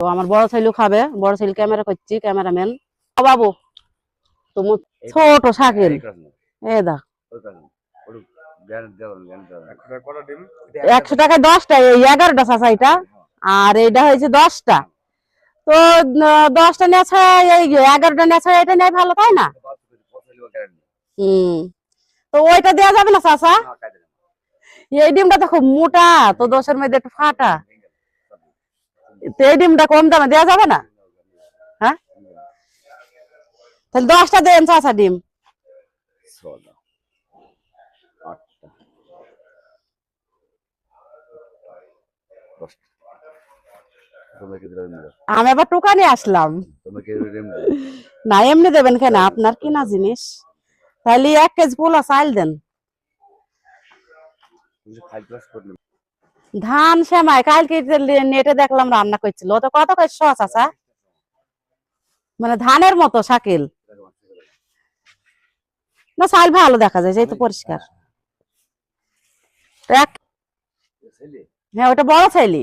তো আমার বড় ছেলে খাবে, বড় ছেলে ক্যামেরা করছি, ক্যামেরাম্যান। ও বাবু তুমি ছোট শাকিল এ দা 100 টাকায় 10টা, এই 11টা চাচা এটা, আর এইটা হয়েছে 10টা। তো 10টা নেওয়া ছাড়া এই 11টা নেওয়া ছাড়া এটা নেয় ভালো, তাই না? হম। তো ওইটা দেওয়া যাবে না চাচা? এই ডিমটা তো খুব মোটা, তো 10-এর মধ্যে একটু ফাটা, তো এই ডিমটা কম দামে দেওয়া যাবে না? হ্যাঁ, তাহলে 10টা দেন চাচা ডিম। আমি আবার টোকা নিয়ে আসলাম না, এমনি দেবেন কেন? আপনার কিনা জিনিস। তাহলে 1 কেজি পোলা চাল দেন। ধান সেমাই কালকে নেটে দেখলাম রান্না করছিল, তো কত করে শ চাচা? মানে ধানের মতো শাকিল না, চাল ভালো দেখা যায়, এই তো পরিষ্কার। হ্যাঁ, ওটা বড় চাইলি।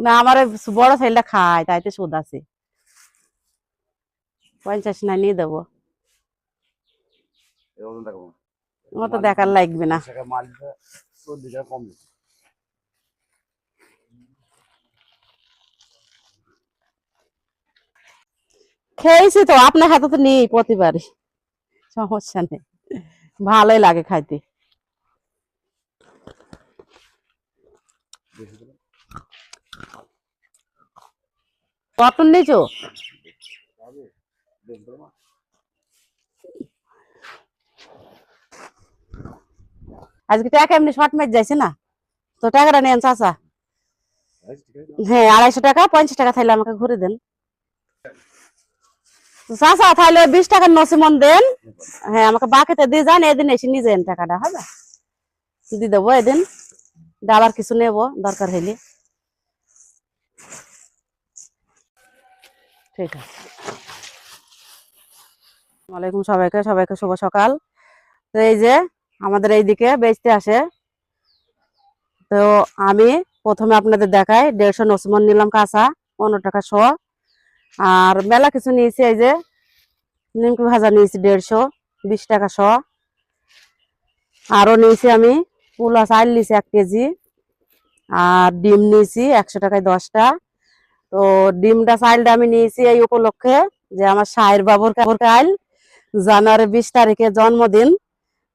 না, আমার বড় চাইলটা খায়, তাইতে সুদ আছে। 50 না নিয়ে দেবো, ও তো দেখার লাগবে না। খেয়েছি তো, আপনার হাতে তো নেই প্রতিবারই, সমস্যা নেই, ভালোই লাগে খাইতে। কটন নিচো আজকে টাকা এমনি শর্ট ম্যাচ যাইছে না, তো টাকাটা নেন চাচা। হ্যাঁ, 250 টাকা, 50 টাকা থাইলে আমাকে ঘুরে দেন চাচা, তাহলে 20 টাকার নসিমন দেন। হ্যাঁ, আমাকে বাকিতে দিয়ে যান, এদিন এসে নিয়ে যান, টাকাটা হবে দিয়ে দেবো এদিন, আবার কিছু নেবো দরকার হইলে। ঠিক আছে। ওয়ালাইকুম সবাইকে, সবাইকে শুভ সকাল। তো এই যে আমাদের এইদিকে বেচতে আসে, তো আমি প্রথমে আপনাদের দেখাই, 150 নসিমন নিলাম কাঁচা, 15 টাকা শ। আর মেলা কিছু নিয়েছি, এই যে নিমকি ভাজা নিয়েছি 150, 20 টাকা শ। আরো নিয়েছি আমি পোলা চাল নিয়েছি 1 কেজি, আর ডিম নিয়েছি 100 টাকায় 10টা। তো ডিমটা চাইলটা আমি নিয়েছি এই উপলক্ষে যে আমার শাহের বাবুর কাল জানুয়ারি 20 তারিখে জন্মদিন।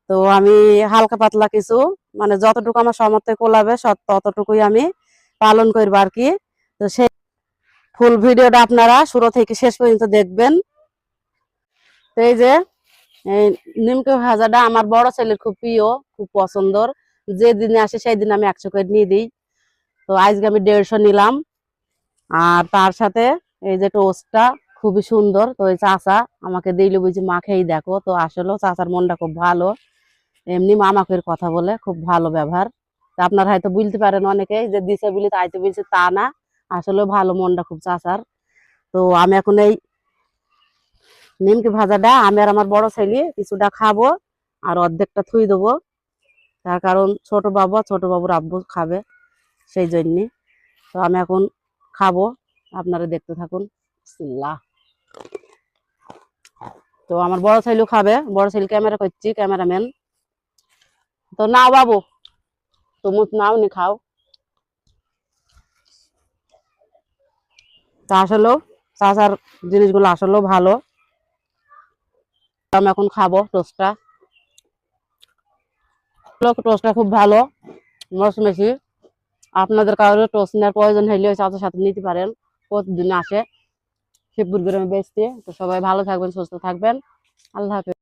তো আমি হালকা পাতলা কিছু, মানে যতটুকু আমার সামর্থ্যে কোলাবে ততটুকুই আমি পালন করবো আর কি। তো সেই ফুল ভিডিওটা আপনারা শুরু থেকে শেষ পর্যন্ত দেখবেন। তো এই যে এই নিমকি ভাজাটা আমার বড় ছেলের খুব প্রিয়, খুব পছন্দর, যে দিনে আসে সেই দিন আমি 100 করে নিয়ে দিই। তো আজকে আমি 150 নিলাম। আর তার সাথে এই যে টোস্টটা খুবই সুন্দর, তো এই চাচা আমাকে দিল, বুঝি মা খেয়ে দেখো। তো আসলে চাচার মনটা খুব ভালো, এমনি মামাকের কথা বলে, খুব ভালো ব্যবহার। আপনার হয়তো বুঝতে পারেন অনেকে যে দিছে বলি তাইতে বলছে, তা না, আসলে ভালো মনটা খুব চাচার। তো আমি এখন এই নিমকি ভাজাটা আমি আর আমার বড় ছেলে কিছুটা খাবো, আর অর্ধেকটা থুই দেবো, তার কারণ ছোট বাবুর আব্বু খাবে, সেই জন্যে। তো আমি এখন খাবো, আপনারা দেখতে থাকুন। বিসমিল্লাহ। তো আমার বড় ছেলেও খাবে, বড় ছেলে ক্যামেরা করছি, ক্যামেরাম্যান। তো নাও বাবু, তুমি নাও নি খাও। তা আসলেও চাচার জিনিসগুলো আসলেও ভালো। আমি এখন খাবো টোস্টটা, টোস্টটা খুব ভালো, মচমেচি। আপনাদের কারোর টোস্ট নেওয়ার প্রয়োজন হইলে ওই চাচার সাথে নিতে পারেন, প্রতিদিন আসে শিবপুর গ্রামে বেচতে। তো সবাই ভালো থাকবেন, সুস্থ থাকবেন, আল্লাহ হাফেজ।